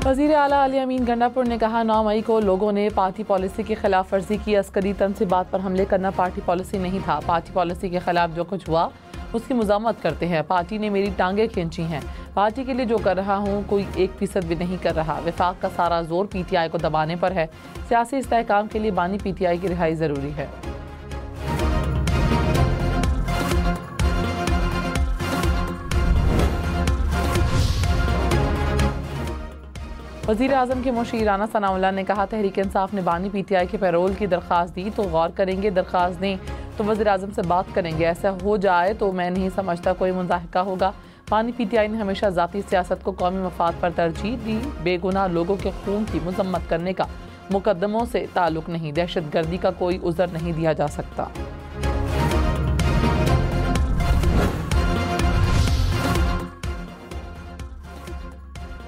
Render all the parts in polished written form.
वज़ीर आला अली अमीन गंडापुर ने कहा 9 मई को लोगों ने पार्टी पॉलिसी की खिलाफ वर्जी की। अस्करी तनसीबात पर हमले करना पार्टी पॉलिसी नहीं था। पार्टी पॉलिसी के खिलाफ जो कुछ हुआ उसकी मज़ामत करते हैं। पार्टी ने मेरी टांगें खींची हैं। पार्टी के लिए जो कर रहा हूँ कोई 1% भी नहीं कर रहा। वफाक का सारा जोर PTI को दबाने पर है। सियासी इस्तेहकाम के लिए बानी PTI की रिहाई ज़रूरी है। वज़ीर आज़म के मुशीर राना सनाउल्लाह ने कहा तहरीक इंसाफ ने बानी PTI के पैरोल की दरख्वास्त दी तो गौर करेंगे, दरख्वास्त दें तो वज़ीर आज़म से बात करेंगे। ऐसा हो जाए तो मैं नहीं समझता कोई मुज़ाहिका होगा। बानी PTI ने हमेशा ज़ाती सियासत को कौमी मफाद पर तरजीह दी। बेगुनाह लोगों के खून की मजम्मत करने का मुकदमों से ताल्लुक़ नहीं, दहशत गर्दी का कोई उज़र नहीं दिया जा सकता।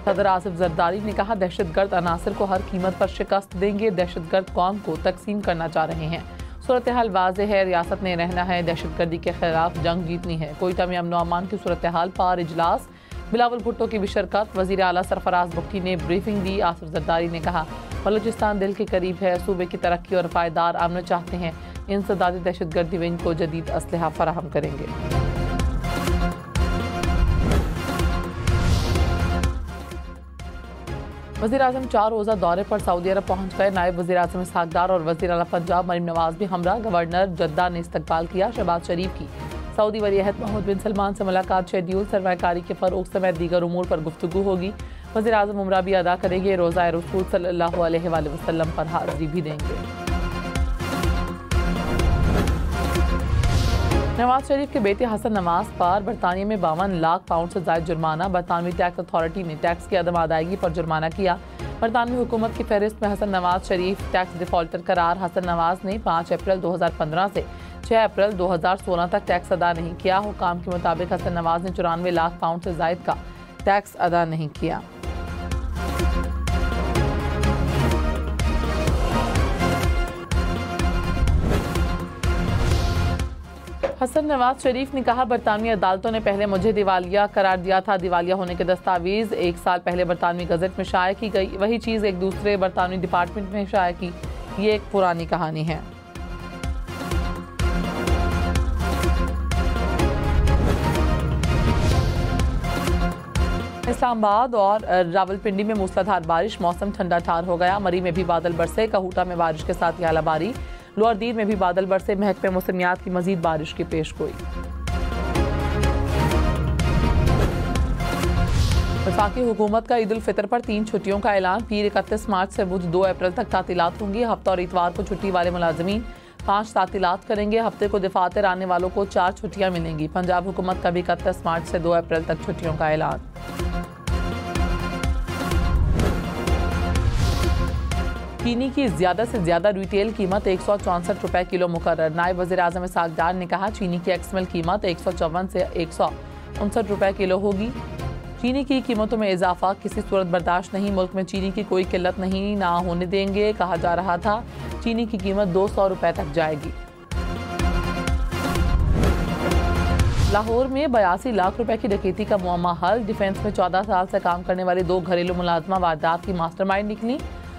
सदर आसिफ जरदारी ने कहा दहशत गर्द अनासर को हर कीमत पर शिकस्त देंगे। दहशत गर्द कौम को तकसीम करना चाह रहे हैं। सूरत हाल वाज़े है, रियासत ने रहना है, दहशत गर्दी के खिलाफ जंग जीतनी है। कोयटा में अमन अमान की सूरत हाल पर इजलास, बिलावल भुट्टो की भी शिरकत। वज़ीर आला सरफराज बुख्ती ने ब्रीफिंग दी। आसिफ जरदारी ने कहा बलूचिस्तान दिल के करीब है, सूबे की तरक्की और पायदार अमन चाहते हैं। इंसदादी दहशत गर्दी विंग को जदीद असलहा फराहम करेंगे। वज़ीर आज़म 4 रोज़ा दौरे पर सऊदी अरब पहुँच गए। नायब वज़ीर आज़म इसहाक डार और वज़ीर आला पंजाब मरीम नवाज भी हमरा। गवर्नर जद्दा ने इस्तकबाल किया। शहबाज शरीफ की सऊदी वलीअहद मोहम्मद बिन सलमान से मुलाकात शेड्यूल। सरमायाकारी के फ़रोग़ समेत दीगर उमूर पर गुफ्तगू होगी। वज़ीर आज़म उम्रा भी अदा करेंगे। रोज़ा रसूल सल्लल्लाहु अलैहि वसल्लम पर हाज़िरी भी देंगे। नवाज शरीफ के बेटे हसन नवाज पर बरतानिया में 52 लाख पाउंड से ज़ायद जुर्माना। बरतानवी टैक्स अथॉरिटी ने टैक्स की अदम अदायगी पर जुर्माना किया। बरतानवी हुकूमत की फहरिस्त में हसन नवाज शरीफ टैक्स डिफॉल्टर करार। हसन नवाज ने 5 अप्रैल 2015 से 6 अप्रैल 2016 तक टैक्स अदा नहीं किया। हुकाम के मुताबिक हसन नवाज ने 94 लाख पाउंड से ज़ायद का टैक्स अदा नहीं किया। हसन नवाज शरीफ ने कहा बरतानवी अदालतों ने पहले मुझे दिवालिया करार दिया था। दिवालिया होने के दस्तावेज 1 साल पहले बरतानवी गजट में शाया की गई, वही चीज़ एक दूसरे बरतानवी डिपार्टमेंट में शाया की। ये एक पुरानी कहानी है। इस्लामाबाद और रावलपिंडी में मूसलाधार बारिश, मौसम ठंडा ठार हो गया। मरी में भी बादल बरसे। कहूटा में बारिश के साथ यालाबारी। लोअर दीर में भी बादल बरसे। महक में मौसमियात की मजीद बारिश की पेशगोई। वफाकी हुकूमत का ईद उल फितर पर 3 छुट्टियों का ऐलान। पीर 31 मार्च से बुध 2 अप्रैल तक तातीलात होंगी। हफ्ता और इतवार को छुट्टी वाले मुलाजमीन 5 तातीलात करेंगे। हफ्ते को दफातर आने वालों को 4 छुट्टियां मिलेंगी। पंजाब हुकूमत का भी 31 मार्च से 2 अप्रैल तक छुट्टियों का ऐलान। चीनी की ज्यादा से ज्यादा रिटेल कीमत 164 रुपए किलो मुकर्रर। नायब वज़ीर आज़म इसहाक डार ने कहा चीनी की एक्सएमएल कीमत 154 से 159 रुपए किलो होगी। चीनी की कीमतों में इजाफा किसी सूरत बर्दाश्त नहीं। मुल्क में चीनी की कोई किल्लत नहीं ना होने देंगे। कहा जा रहा था चीनी की कीमत 200 रुपए तक जाएगी। लाहौर में 82 लाख रुपए की डकैती का मुअम्मा हल। डिफेंस में 14 साल से काम करने वाली 2 घरेलू मुलाजमा वारदात की मास्टरमाइंड निकली।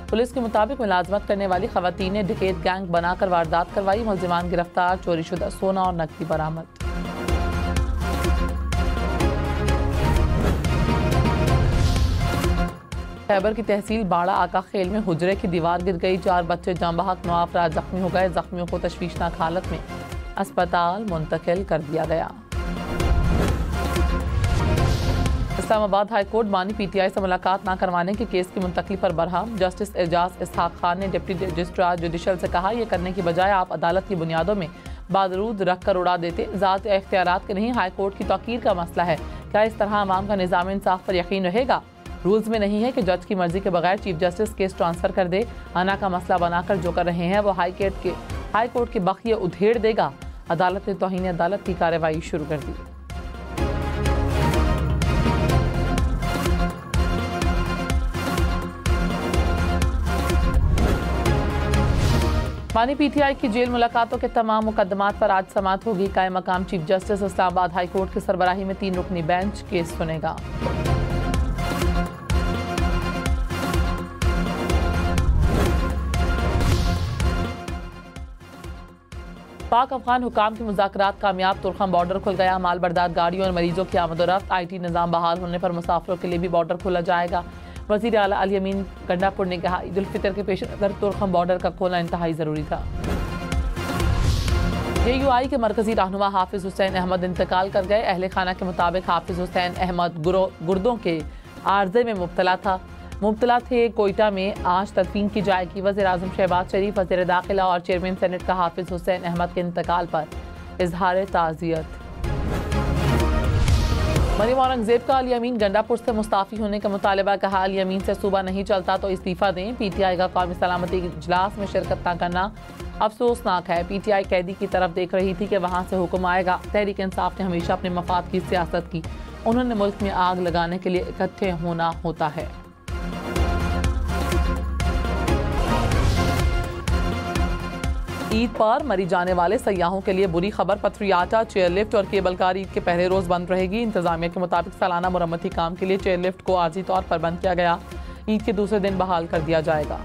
पुलिस के मुताबिक मुलाजमत करने वाली खवातीन ने डकैत गैंग बनाकर वारदात करवाई। मुल्जिमान गिरफ्तार। चोरीशुदा सोना और नकदी बरामद। खैबर की तहसील बाड़ा आका खेल में हुजरे की दीवार गिर गई। 4 बच्चे जाँ बहक, 9 अफराद जख्मी हो गए। जख्मियों को तशवीशनाक हालत में अस्पताल मुंतकिल कर दिया गया। इस्लामाबाद हाई कोर्ट बानी PTI से मुलाकात न करवाने के केस की मुंतकली पर बरहम। जस्टिस एजाज इसहाक खान ने डिप्टी रजिस्ट्रार जुडिशल से कहा यह करने की बजाय आप अदालत की बुनियादों में बारूद रख कर उड़ा देते। ज़ात इख्तियारात के नहीं, हाई कोर्ट की तौकीर का मसला है। क्या इस तरह अवाम का निज़ाम इंसाफ पर यकीन रहेगा? रूल्स में नहीं है कि जज की मर्जी के बगैर चीफ जस्टिस केस ट्रांसफर कर दे। आना का मसला बनाकर जो कर रहे हैं वो हाई कोर्ट के बखिए उधेड़ देगा। अदालत ने तौहीन अदालत की कार्रवाई शुरू कर दी। बानी PTI की जेल मुलाकातों के तमाम मुकदमात पर आज समाअत होगी। कायम मकाम chief justice Islamabad high court की सरबराही में 3 रुकनी बेंच केस सुनेगा। पाक अफगान हुकाम के मुज़ाकरात कामयाब, तुर्खम बॉर्डर खुल गया, माल बरदार गाड़ियों और मरीजों की आमदोरफ्त। IT निज़ाम बहाल होने पर मुसाफिरों के लिए भी बॉर्डर खोला जाएगा। वज़ीर आला अल यमीन गंडापुर ने कहा, ईद उल फितर के पेश नज़र तुर्खम बॉर्डर का खोलना इंतहाई ज़रूरी था। JUI के मरकजी रहनुमा हाफिज हुसैन अहमद इंतकाल कर गए। अहले खाना के मुताबिक हाफिज हुसैन अहमद गुर्दों के आर्जे में मुब्तला थे। कोयटा में आज तदफीन की जाएगी। वज़ीर आज़म शहबाज शरीफ, वज़ीर दाखिला और चेयरमैन सेनेट का हाफिज हुसैन अहमद के इंतकाल पर इजहार ताज़ियत। मरीम औरंगजेब का अल यमीन गंडापुर से मुस्ताफ़ी होने का मुतालबा, कहा अल यमीन से सूबा नहीं चलता तो इस्तीफ़ा दें। PTI का कौमी सलामती इजलास में शिरकत न करना अफसोसनाक है। PTI कैदी की तरफ देख रही थी कि वहाँ से हुक्म आएगा। तहरीक इंसाफ ने हमेशा अपने मफाद की सियासत की। उन्होंने मुल्क में आग लगाने के लिए इकट्ठे होना होता है। ईद पर मरी जाने वाले सयाहों के लिए बुरी खबर, पथरियाटा, चेयरलिफ्ट और केबल कार ईद के पहले रोज बंद रहेगी। इंतजामिया के मुताबिक सालाना मुरम्मती काम के लिए चेयरलिफ्ट को आर्जी तौर पर बंद किया गया। ईद के दूसरे दिन बहाल कर दिया जाएगा।